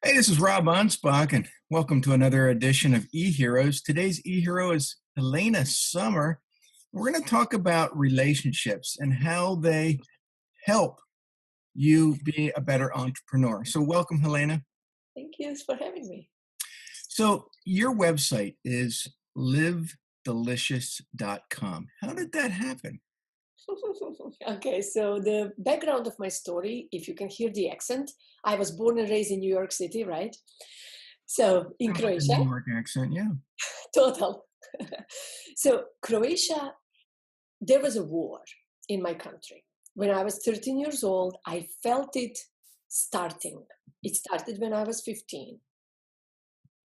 Hey, this is Rob Anspach, and welcome to another edition of Eheroes. Today's e-hero is Helena Summer. We're going to talk about relationships and how they help you be a better entrepreneur. So welcome, Helena. Thank you for having me. So your website is livedelicious.com. How did that happen? Okay, so the background of my story, if you can hear the accent, I was born and raised in New York City, right? So in Sounds like a Croatia, New York accent, yeah. total. So Croatia, there was a war in my country. When I was 13 years old, I felt it starting. It started when I was 15.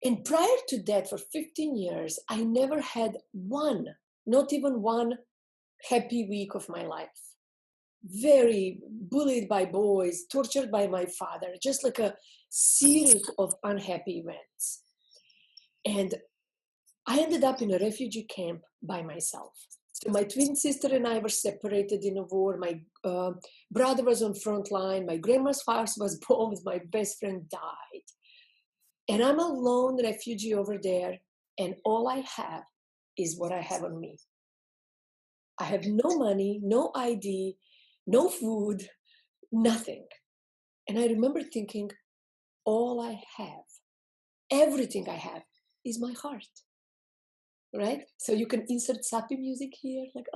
And prior to that, for 15 years, I never had one, not even one happy week of my life. Very bullied by boys, tortured by my father, just like a series of unhappy events. And I ended up in a refugee camp by myself. So my twin sister and I were separated in a war. My brother was on front line. My grandma's house was bombed. My best friend died. And I'm a lone refugee over there. And all I have is what I have on me. I have no money, no ID, no food, nothing. And I remember thinking, all I have, everything I have is my heart, right? So you can insert sappy music here, like,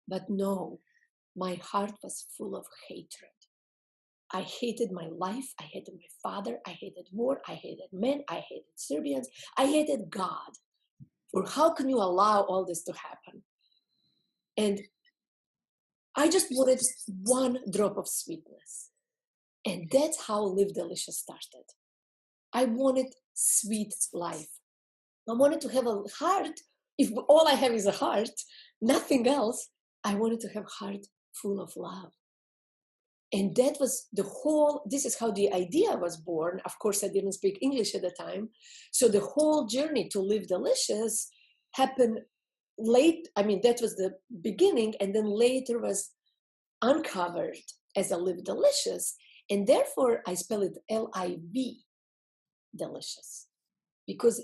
but no, my heart was full of hatred. I hated my life. I hated my father. I hated war. I hated men. I hated Serbians. I hated God. For how can you allow all this to happen? And I just wanted one drop of sweetness. And that's how Live Delicious started. I wanted sweet life. I wanted to have a heart. If all I have is a heart, nothing else, I wanted to have a heart full of love. And that was this is how the idea was born. Of course, I didn't speak English at the time. So the whole journey to Live Delicious happened that was the beginning, and then later was uncovered as a Live Delicious. And therefore, I spell it L-I-V, delicious. Because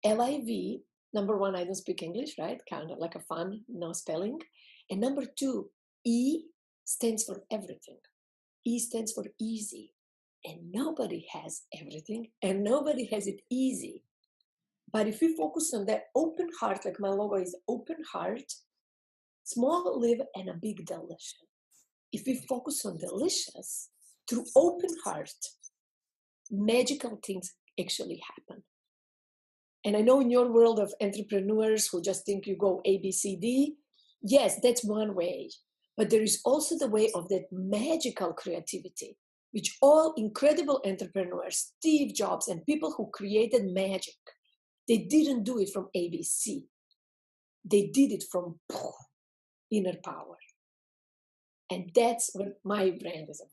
L-I-V, number one, I don't speak English, right? Kind of like a fun, no spelling. And number two, E stands for everything. E stands for easy. And nobody has everything, and nobody has it easy. But if we focus on that open heart, like my logo is open heart, small live and a big delicious. If we focus on delicious, through open heart, magical things actually happen. And I know in your world of entrepreneurs who just think you go A, B, C, D, yes, that's one way. But there is also the way of that magical creativity, which all incredible entrepreneurs, Steve Jobs and people who created magic, they didn't do it from ABC. They did it from inner power. And that's what my brand is about.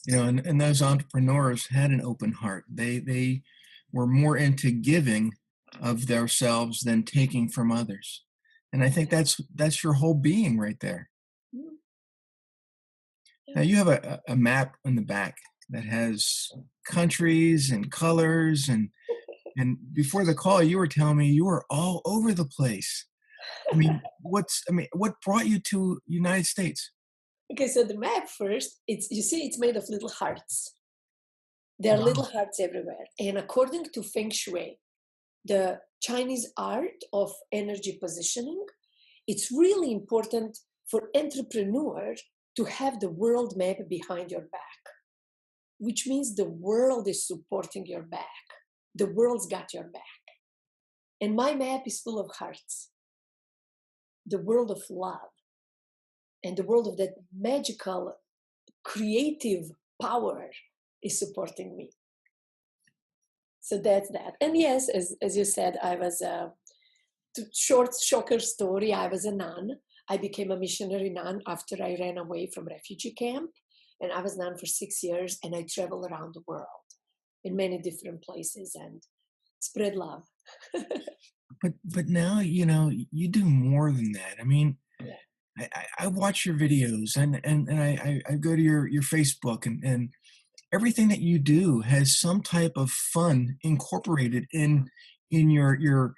You know, and those entrepreneurs had an open heart. They were more into giving of themselves than taking from others. And I think that's your whole being right there. Mm. Yeah. Now you have a map on the back that has countries and colors and before the call you were telling me you were all over the place. What brought you to United States? Okay, so the map first, it's made of little hearts. There are Wow. little hearts everywhere. And according to Feng Shui, the Chinese art of energy positioning, it's really important for entrepreneurs to have the world map behind your back, which means the world is supporting your back. The world's got your back. And my map is full of hearts. The world of love and the world of that magical, creative power is supporting me. So that's that. And yes, as you said, I was short shocker story. I was a nun. I became a missionary nun after I ran away from refugee camp. And I was nun for 6 years, and I traveled around the world in many different places and spread love. But now, you do more than that. I mean, I watch your videos and I go to your Facebook and everything that you do has some type of fun incorporated in your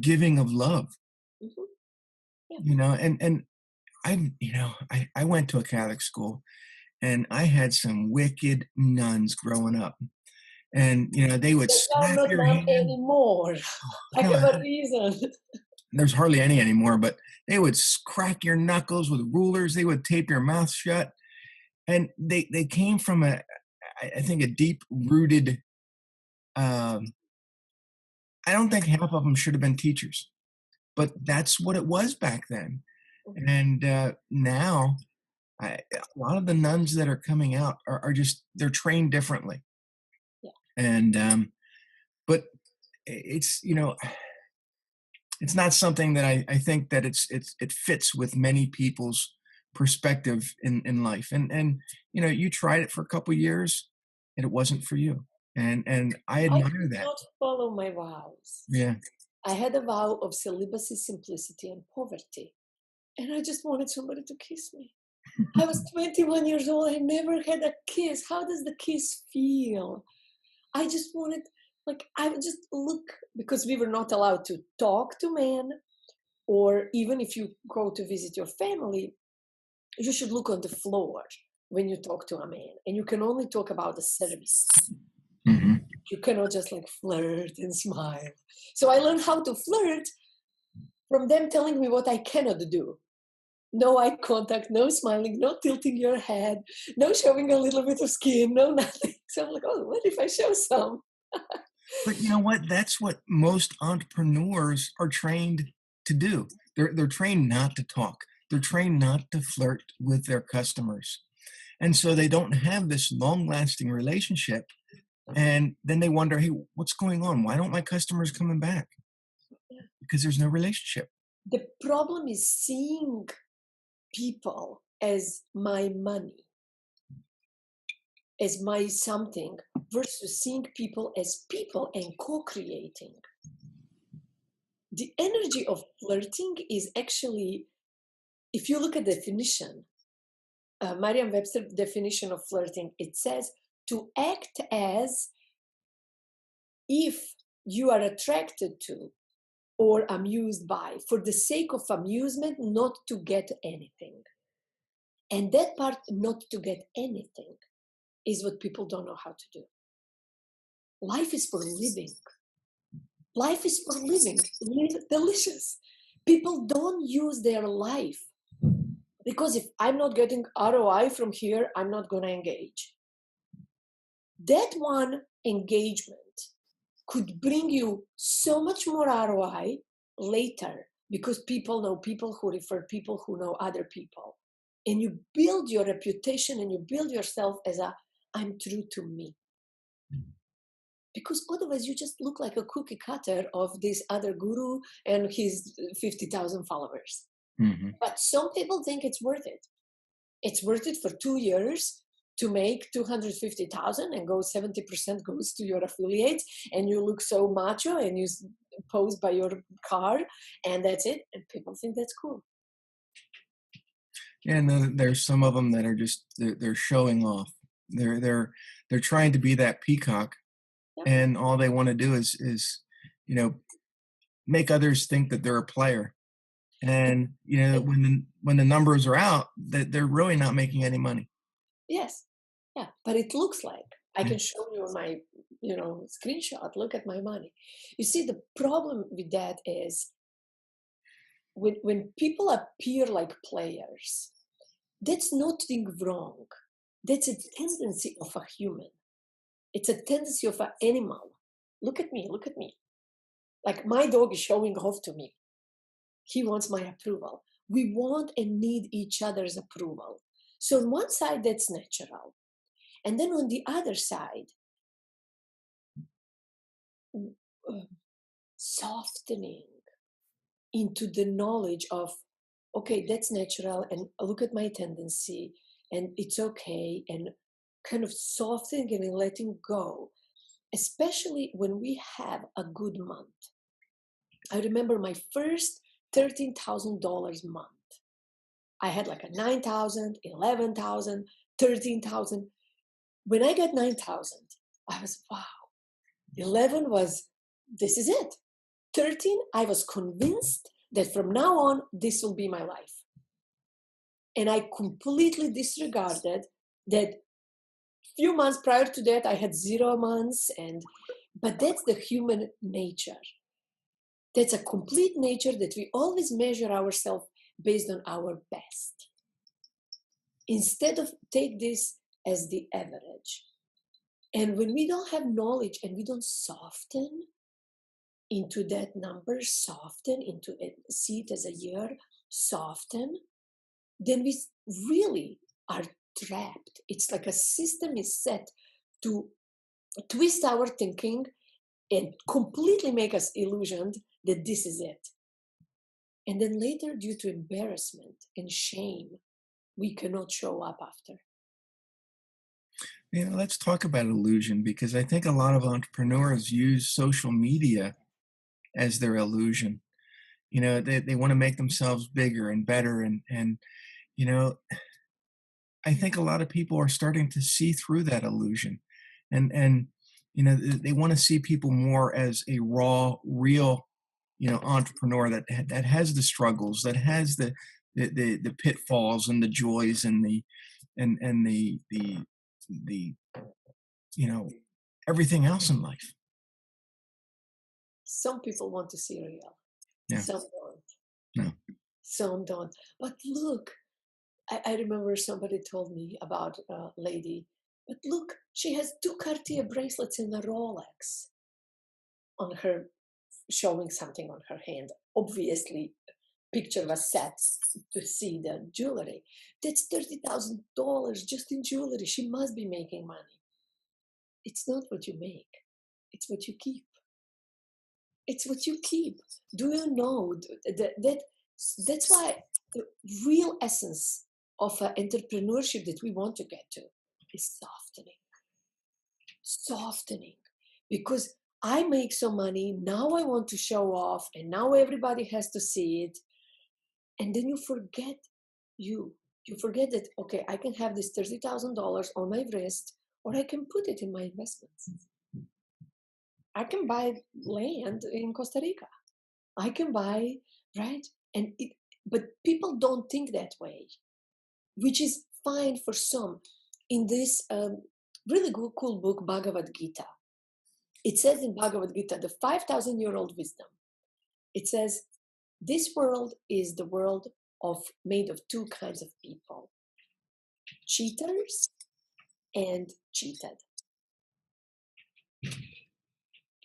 giving of love, Mhm. Yeah. and I went to a Catholic school, and I had some wicked nuns growing up, and they would They are slap not your none hand. anymore. I have God, a reason. there's hardly any anymore, but they would crack your knuckles with rulers. They would tape your mouth shut, and they came from I think a deep rooted. Um, I don't think half of them should have been teachers, but that's what it was back then. Mhm. And now, a lot of the nuns that are coming out are just they're trained differently. Yeah. And but it's it's not something that I think that it fits with many people's perspective in life. And you tried it for a couple years and it wasn't for you. And I I admire could that. not follow my vows. Yeah. I had a vow of celibacy, simplicity, and poverty. And I just wanted somebody to kiss me. I was 21 years old. I never had a kiss. How does the kiss feel? I just wanted, like, I would just look, because we were not allowed to talk to men, or even if you go to visit your family, you should look on the floor when you talk to a man. And you can only talk about the service. Hmm. You cannot just like flirt and smile. So I learned how to flirt from them telling me what I cannot do. No eye contact, no smiling, no tilting your head, no showing a little bit of skin, no nothing. So I'm like, oh, what if I show some? But you know what? That's what most entrepreneurs are trained to do. They're trained not to talk. They're trained not to flirt with their customers. And so they don't have this long-lasting relationship. And then they wonder, hey, what's going on? Why don't my customers coming back? Because there's no relationship. The problem is seeing people as my money, as my something, versus seeing people as people and co-creating. The energy of flirting is actually, if you look at the definition, Merriam-Webster definition of flirting, it says to act as if you are attracted to or amused by, for the sake of amusement, not to get anything. And that part, not to get anything, is what people don't know how to do. Life is for living. Life is for living. Live delicious. People don't use their life because if I'm not getting ROI from here, I'm not going to engage. That one engagement could bring you so much more ROI later because people know people who refer people who know other people. And you build your reputation and you build yourself as I'm true to me. Because otherwise you just look like a cookie cutter of this other guru and his 50,000 followers. Hmm. But some people think it's worth it. It's worth it for 2 years to make 250,000 and go 70% goes to your affiliates and you look so macho and you pose by your car and that's it. And people think that's cool. And then there's some of them that are just they're showing off. They're trying to be that peacock, Yeah. and all they want to do is you know make others think that they're a player. And when the numbers are out, that they're really not making any money. Yes. Yeah. But it looks like I Yeah. can show you my, screenshot. Look at my money. You see, the problem with that is when people appear like players, that's nothing wrong. That's a tendency of a human. It's a tendency of an animal. Look at me, look at me. Like my dog is showing off to me. He wants my approval. We want and need each other's approval. So on one side, that's natural. And then on the other side, uh, softening into the knowledge of, okay, that's natural, and look at my tendency, and it's okay, and kind of softening and letting go, especially when we have a good month. I remember my first $13,000 month. I had like a 9,000, 11,000, 13,000. When I got 9,000, I was, wow. 11 was, this is it. 13, I was convinced that from now on, this will be my life. And I completely disregarded that few months prior to that, I had 0 months. But that's the human nature. That's a complete nature that we always measure ourselves based on our best. Instead of take this as the average. And when we don't have knowledge and we don't soften into that number, soften into it, see it as a year, soften, then we really are trapped. It's like a system is set to twist our thinking and completely make us illusioned that this is it. And then later, due to embarrassment and shame, we cannot show up after. Let's talk about illusion, because I think a lot of entrepreneurs use social media as their illusion. They want to make themselves bigger and better. And, you know, I think a lot of people are starting to see through that illusion. They want to see people more as a raw, real, entrepreneur that has the struggles, that has the pitfalls and the joys and the you know everything else in life. Some people want to see real. Yeah. Some don't. No. Some don't. But look, I remember somebody told me about a lady, but look, she has 2 Cartier bracelets and a Rolex on her, showing something on her hand. Obviously, picture was set to see the jewelry. That's $30,000 just in jewelry. She must be making money. It's not what you make. It's what you keep. It's what you keep. Do you know that's why the real essence of entrepreneurship that we want to get to is softening. Softening. Because I make some money, now I want to show off, and now everybody has to see it. And then you forget you. You forget that, okay, I can have this $30,000 on my wrist, or I can put it in my investments. I can buy land in Costa Rica. I can buy, right? But people don't think that way, which is fine for some. In this really cool book, Bhagavad Gita, it says in Bhagavad Gita, the 5,000-year-old wisdom, it says, this world is the world made of 2 kinds of people, cheaters and cheated.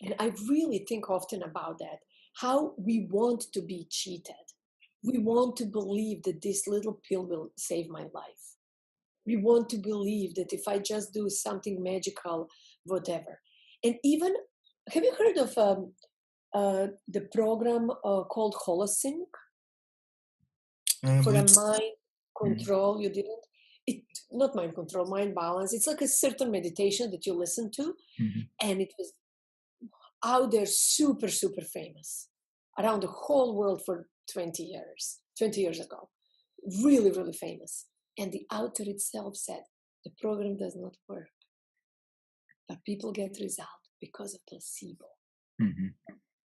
And I really think often about that, how we want to be cheated. We want to believe that this little pill will save my life. We want to believe that if I just do something magical, whatever. And even, have you heard of the program called Holosync? For a mind control, you didn't? Not mind control, mind balance. It's like a certain meditation that you listen to. Mm-hmm. And it was out there super, super famous around the whole world for 20 years ago. Really, really famous. And the author itself said, the program does not work, but people get results because of placebo. Mm-hmm.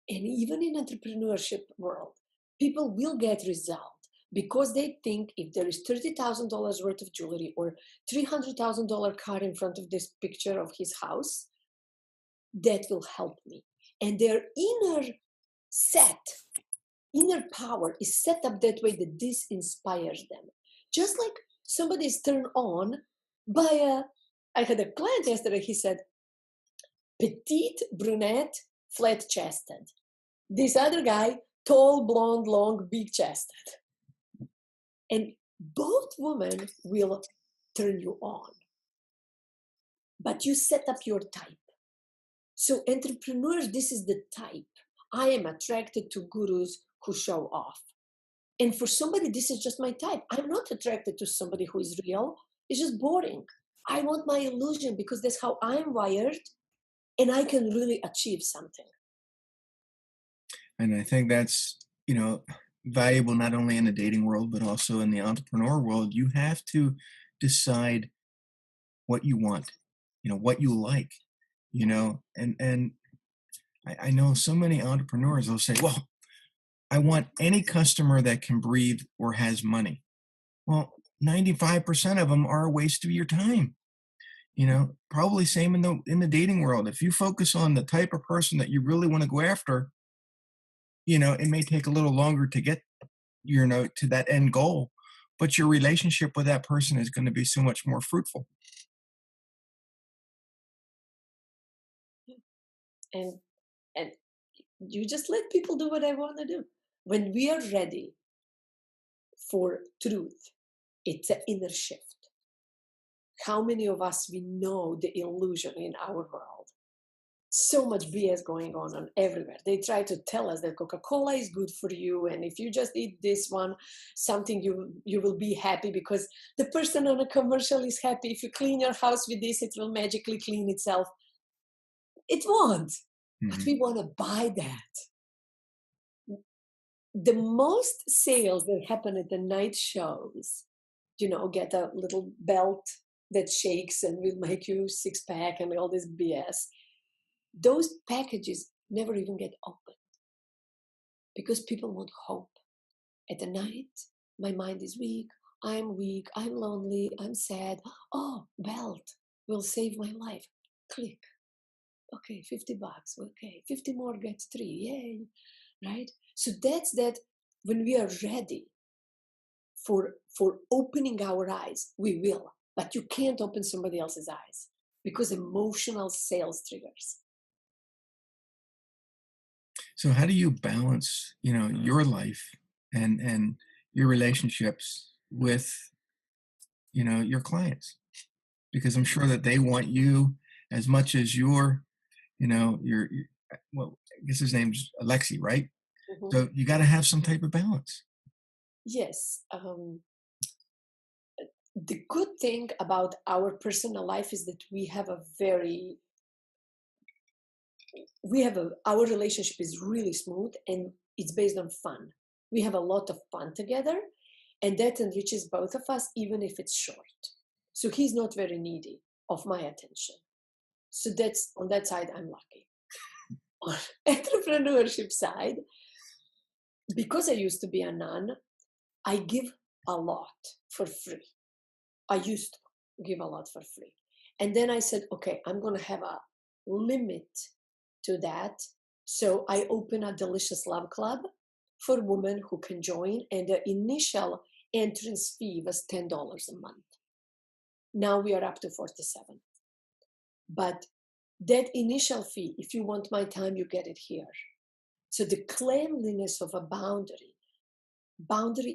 And even in entrepreneurship world, people will get results because they think if there is $30,000 worth of jewelry or $300,000 car in front of this picture of his house, that will help me. And their inner power is set up that way that this inspires them. Just like somebody is turned on by I had a client yesterday, he said, petite, brunette, flat-chested. This other guy, tall, blonde, long, big-chested. And both women will turn you on. But you set up your type. So entrepreneurs, this is the type. I am attracted to gurus who show off. And for somebody, this is just my type. I'm not attracted to somebody who is real. It's just boring. I want my illusion because that's how I'm wired, and I can really achieve something. And I think that's, valuable not only in the dating world, but also in the entrepreneur world. You have to decide what you want. what you like, and I know so many entrepreneurs will say, well, I want any customer that can breathe or has money. Well, 95% of them are a waste of your time. Probably same in the dating world. If you focus on the type of person that you really want to go after, it may take a little longer to get, to that end goal, but your relationship with that person is going to be so much more fruitful. and and you just let people do what they want to do. When we are ready for truth, it's an inner shift. How many of us we know the illusion in our world? So much BS going on everywhere. They try to tell us that Coca-Cola is good for you, and if you just eat this one, something you will be happy because the person on a commercial is happy. If you clean your house with this, it will magically clean itself. It won't, but Mhm. we want to buy that. The most sales that happen at the night shows, get a little belt that shakes and will make you six pack and all this BS. Those packages never even get opened because people want hope. At the night, my mind is weak, I'm lonely, I'm sad. Oh, belt will save my life. Click. Okay, $50. Okay, 50 more gets 3. Yay. Right? So that's that. When we are ready for opening our eyes, we will. But you can't open somebody else's eyes because emotional sales triggers. So how do you balance, your life and your relationships with, your clients? Because I'm sure that they want you as much as well, I guess his name's Alexi, right? Mhm. So you got to have some type of balance. Yes. The good thing about our personal life is that our relationship is really smooth and it's based on fun. We have a lot of fun together, and that enriches both of us, even if it's short. So he's not very needy of my attention. So that's on that side, I'm lucky. On entrepreneurship side, because I used to be a nun, I give a lot for free. I used to give a lot for free. And then I said, okay, I'm going to have a limit to that. So I open a Delicious Love Club for women who can join. And the initial entrance fee was $10 a month. Now we are up to 47. But that initial fee, if you want my time, you get it here. So the cleanliness of a boundary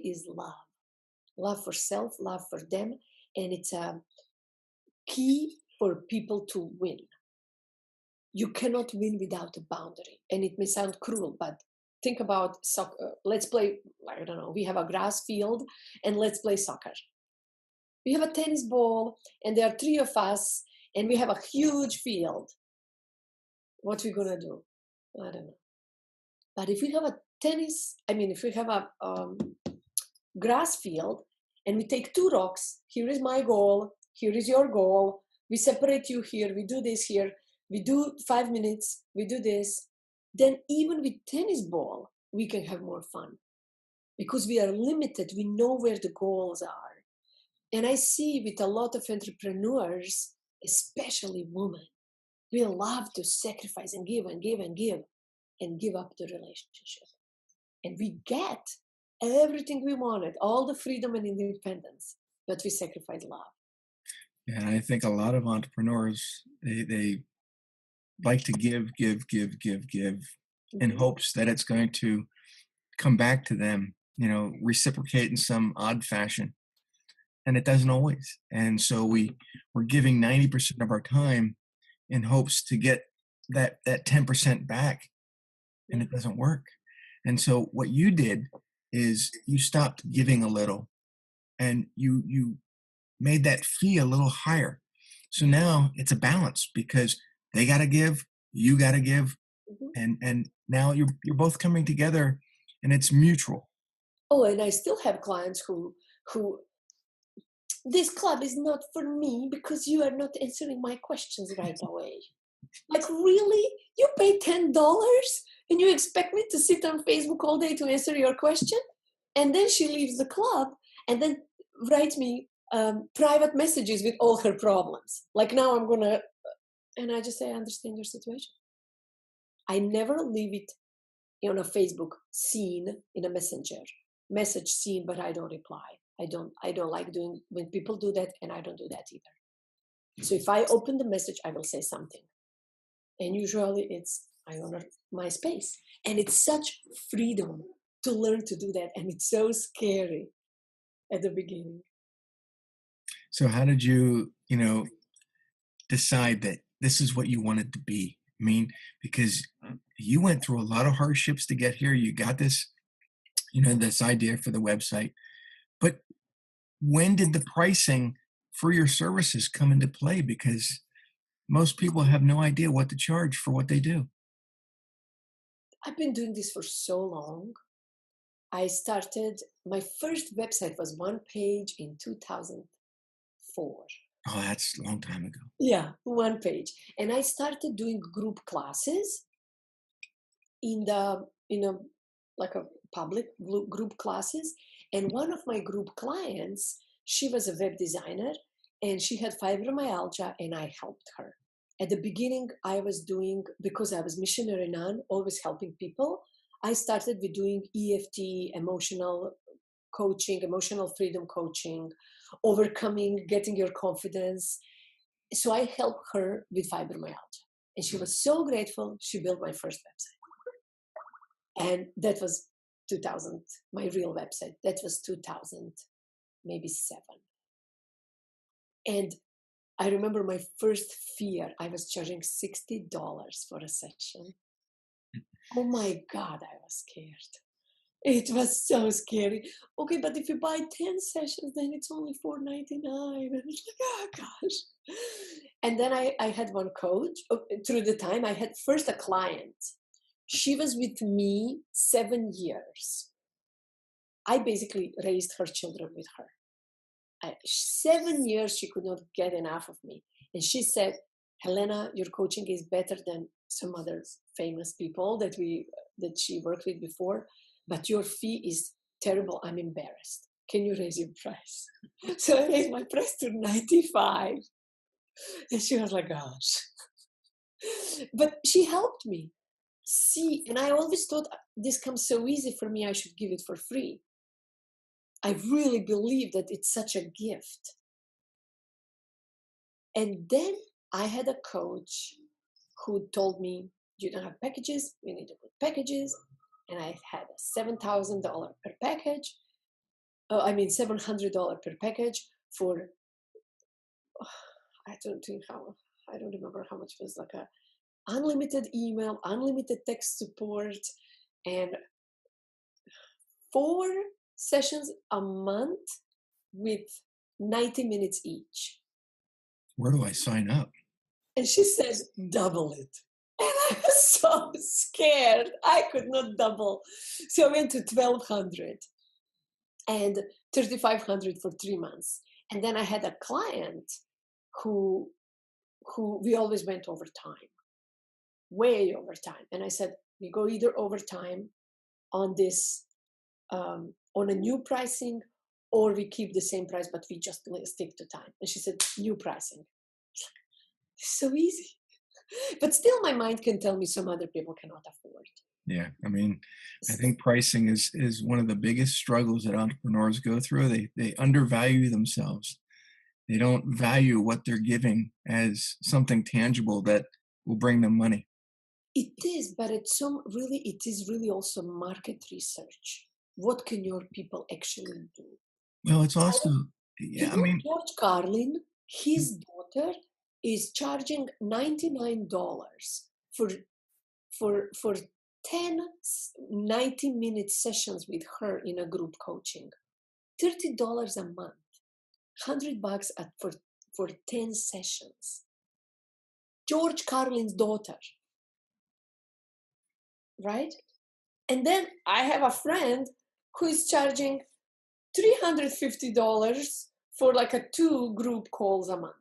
is love for self, love for them. And it's a key for people to win. You cannot win without a boundary. And it may sound cruel, but think about soccer. Let's play, I don't know, we have a grass field and let's play soccer. We have a tennis ball and there are 3 of us and we have a huge field. What are we going to do? I don't know. But if we have if we have a grass field and we take 2 rocks, here is my goal, here is your goal, we separate you here, we do this here, we do 5 minutes, we do this, then even with tennis ball, we can have more fun because we are limited. We know where the goals are. And I see with a lot of entrepreneurs, especially women, we love to sacrifice and give and give and give and give up the relationship. And we get everything we wanted, all the freedom and independence, but we sacrifice love. And I think a lot of entrepreneurs, they like to give in Mhm. hopes that it's going to come back to them, reciprocate in some odd fashion. And it doesn't always. And so we're giving 90% of our time in hopes to get that 10% back, and Yeah. it doesn't work. And so what you did is you stopped giving a little and you made that fee a little higher. So now it's a balance because they got to give, you got to give, Mhm. and now you're both coming together and it's mutual. Oh, and I still have clients who this club is not for me because you are not answering my questions right away. Like, really? You pay $10 and you expect me to sit on Facebook all day to answer your question? And then she leaves the club and then writes me private messages with all her problems. Like, now I'm going to, and I just say, I understand your situation. I never leave it on a Facebook scene in a message scene, but I don't reply. I don't like doing when people do that, and I don't do that either. So if I open the message, I will say something. And usually it's, I honor my space. And it's such freedom to learn to do that. And it's so scary at the beginning. So how did you, decide that this is what you wanted to be? I mean, because you went through a lot of hardships to get here. You got this, this idea for the website. But when did the pricing for your services come into play? Because most people have no idea what to charge for what they do. I've been doing this for so long. I started, my first website was one page in 2004. Oh, that's a long time ago. Yeah, one page. And I started doing group classes in like a public group classes. And one of my group clients, she was a web designer and she had fibromyalgia, and I helped her. At the beginning, I was doing, because I was missionary nun, always helping people, I started with doing EFT, emotional coaching, emotional freedom coaching, overcoming, getting your confidence. So I helped her with fibromyalgia. And she was so grateful. She built my first website. And that was 2000, my real website. That was 2000, maybe 7. And I remember my first fear, I was charging $60 for a session. Oh my God, I was scared. It was so scary. Okay, but if you buy 10 sessions, then it's only $4.99. And it's like, oh gosh. And then I had one coach. Through the time, I had first a client. She was with me 7 years. I basically raised her children with her. 7 years, she could not get enough of me. And she said, Helena, your coaching is better than some other famous people that she worked with before, but your fee is terrible. I'm embarrassed. Can you raise your price? So I raised my price to $95. And she was like, gosh. But she helped me see, and I always thought this comes so easy for me, I should give it for free. I really believe that it's such a gift. And then I had a coach who told me, you don't have packages, you need to put packages. And I had a $7,000 per package. $700 per package for, I don't remember how much it was, like a unlimited email, unlimited text support, and 4 sessions a month with 90 minutes each. Where do I sign up? And she says, double it. And I was so scared. I could not double. So I went to 1,200 and 3,500 for 3 months. And then I had a client who we always went overtime, way overtime. And I said, we go either overtime on this, on a new pricing, or we keep the same price, but we just stick to time. And she said, new pricing. It's so easy. But still, my mind can tell me some other people cannot afford. Yeah, I mean, I think pricing is one of the biggest struggles that entrepreneurs go through. They undervalue themselves. They don't value what they're giving as something tangible that will bring them money. It is, but it is really also market research. What can your people actually do? Well, it's also, yeah, I mean, George Carlin, his daughter is charging $99 for 10 90-minute sessions with her in a group coaching. $30 a month, $100 for 10 sessions. George Carlin's daughter, right? And then I have a friend who is charging $350 for like a 2 group calls a month.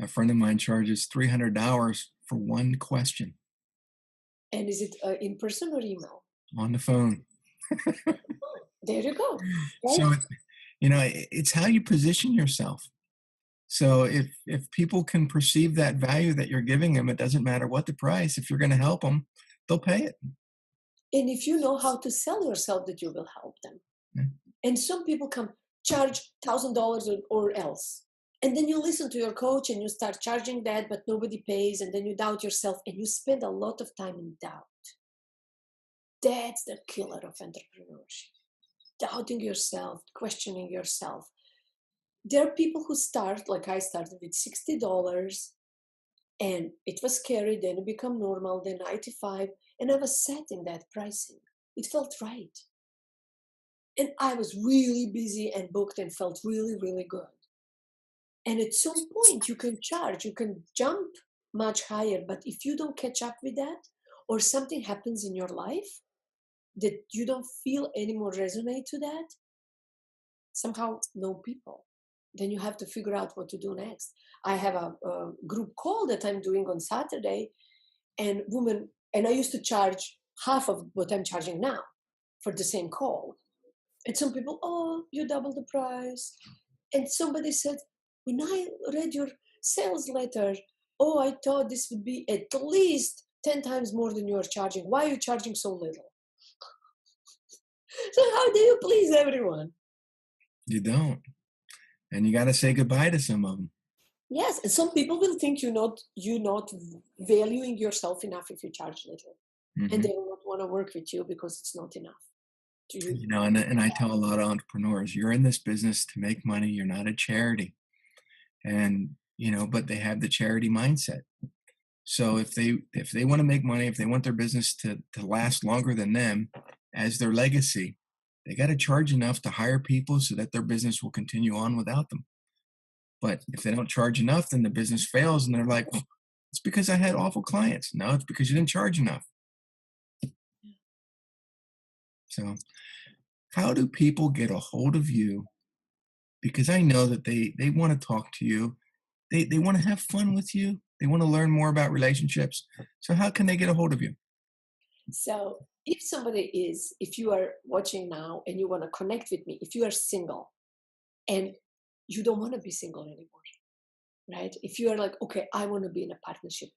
A friend of mine charges $300 for one question And is it in person or email? on the phone. Oh, there you go. Right? So, it's how you position yourself. So if people can perceive that value that you're giving them, it doesn't matter what the price. If you're going to help them, they'll pay it. And if you know how to sell yourself, that you will help them. Yeah. And some people come charge $1,000 or else. And then you listen to your coach and you start charging that, but nobody pays. And then you doubt yourself and you spend a lot of time in doubt. That's the killer of entrepreneurship. Doubting yourself, questioning yourself. There are people who start, like I started with $60 and it was scary. Then it became normal, then 95. And I was setting that pricing. It felt right. And I was really busy and booked and felt really, really good. And at some point you can charge, you can jump much higher. But if you don't catch up with that, or something happens in your life that you don't feel anymore resonate to that, somehow no people. Then you have to figure out what to do next. I have a group call that I'm doing on Saturday, and I used to charge half of what I'm charging now for the same call. And some people, oh, you double the price. And somebody said, when I read your sales letter, oh, I thought this would be at least 10 times more than you are charging. Why are you charging so little? So how do you please everyone? You don't. And you got to say goodbye to some of them. Yes, and some people will think you're not valuing yourself enough if you charge little. Mm-hmm. And they will not want to work with you because it's not enough. And I tell a lot of entrepreneurs, you're in this business to make money. You're not a charity. And, but they have the charity mindset. So if they want to make money, if they want their business to last longer than them as their legacy, they got to charge enough to hire people so that their business will continue on without them. But if they don't charge enough, then the business fails and they're like, well, it's because I had awful clients. No, it's because you didn't charge enough. So how do people get a hold of you? Because I know that they want to talk to you. They want to have fun with you. They want to learn more about relationships. So how can they get a hold of you? So if you are watching now and you want to connect with me, if you are single and you don't want to be single anymore, right? If you are like, okay, I want to be in a partnership,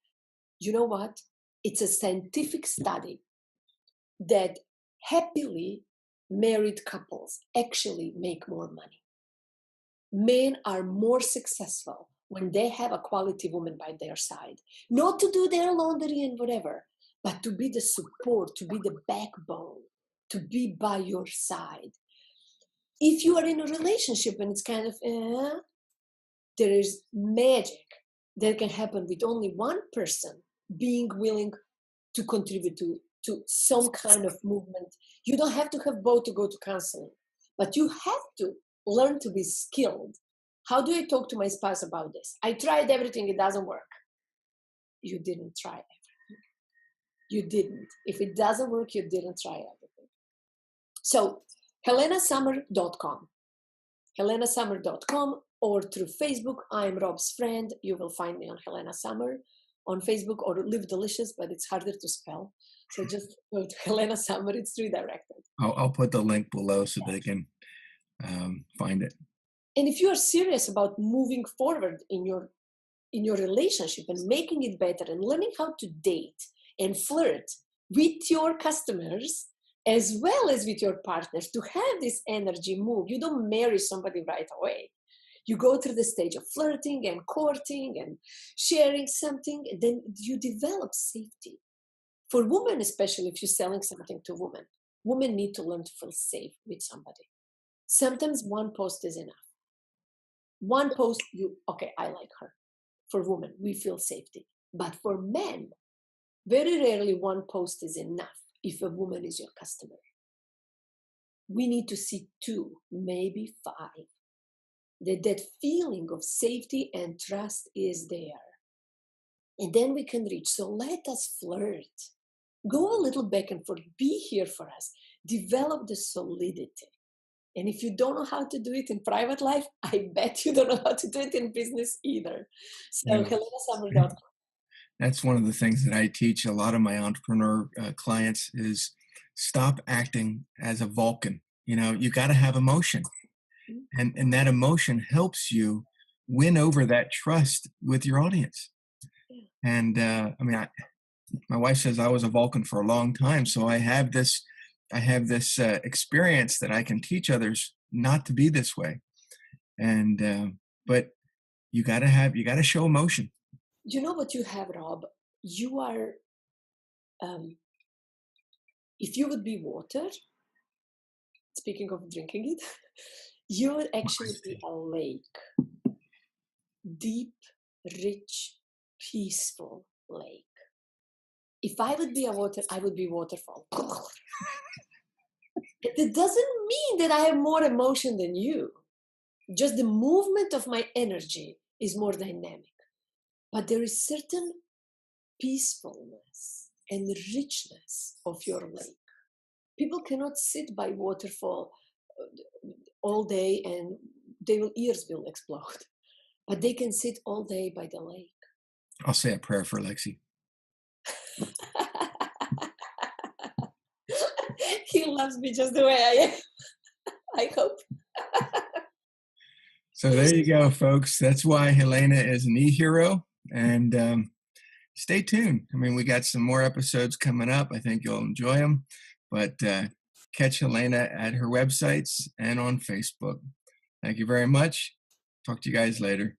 you know what? It's a scientific study that happily married couples actually make more money. Men are more successful when they have a quality woman by their side, not to do their laundry and whatever, but to be the support, to be the backbone, to be by your side. If you are in a relationship and it's kind of, there is magic that can happen with only one person being willing to contribute to some kind of movement. You don't have to have both to go to counseling, but you have to learn to be skilled. How do I talk to my spouse about this? I tried everything, it doesn't work. You didn't try everything. You didn't. If it doesn't work, you didn't try everything. So, helenasummer.com. helenasummer.com, or through Facebook. I'm Rob's friend. You will find me on Helena Summer on Facebook, or Live Delicious, but it's harder to spell. So just go to Helena Summer. It's redirected. I'll put the link below so they can find it. And if you are serious about moving forward in your relationship and making it better and learning how to date and flirt with your customers as well as with your partners to have this energy move, you don't marry somebody right away. You go through the stage of flirting and courting and sharing something, and then you develop safety. For women, especially if you're selling something to women need to learn to feel safe with somebody. Sometimes one post is enough. One post, I like her. For women, we feel safety. But for men, very rarely one post is enough if a woman is your customer. We need to see 2, maybe 5. That feeling of safety and trust is there. And then we can reach. So let us flirt. Go a little back and forth. Be here for us. Develop the solidity. And if you don't know how to do it in private life, I bet you don't know how to do it in business either. So Yeah. helenasummer.com. That's one of the things that I teach a lot of my entrepreneur clients is stop acting as a Vulcan. You got to have emotion, and that emotion helps you win over that trust with your audience. And my wife says I was a Vulcan for a long time, so I have this experience that I can teach others not to be this way. And but you got to show emotion. You know what you have, Rob? You are, um, if you would be water, speaking of drinking it, you would actually be a lake. Deep, rich, peaceful lake. If I would be a water, I would be waterfall. It doesn't mean that I have more emotion than you. Just the movement of my energy is more dynamic. But there is certain peacefulness and richness of your lake. People cannot sit by waterfall all day and their ears will explode. But they can sit all day by the lake. I'll say a prayer for Lexi. He loves me just the way I am. I hope. So there you go, folks. That's why Helena is an e-hero. And stay tuned. I mean, we got some more episodes coming up. I think you'll enjoy them. But catch Helena at her websites and on Facebook. Thank you very much. Talk to you guys later.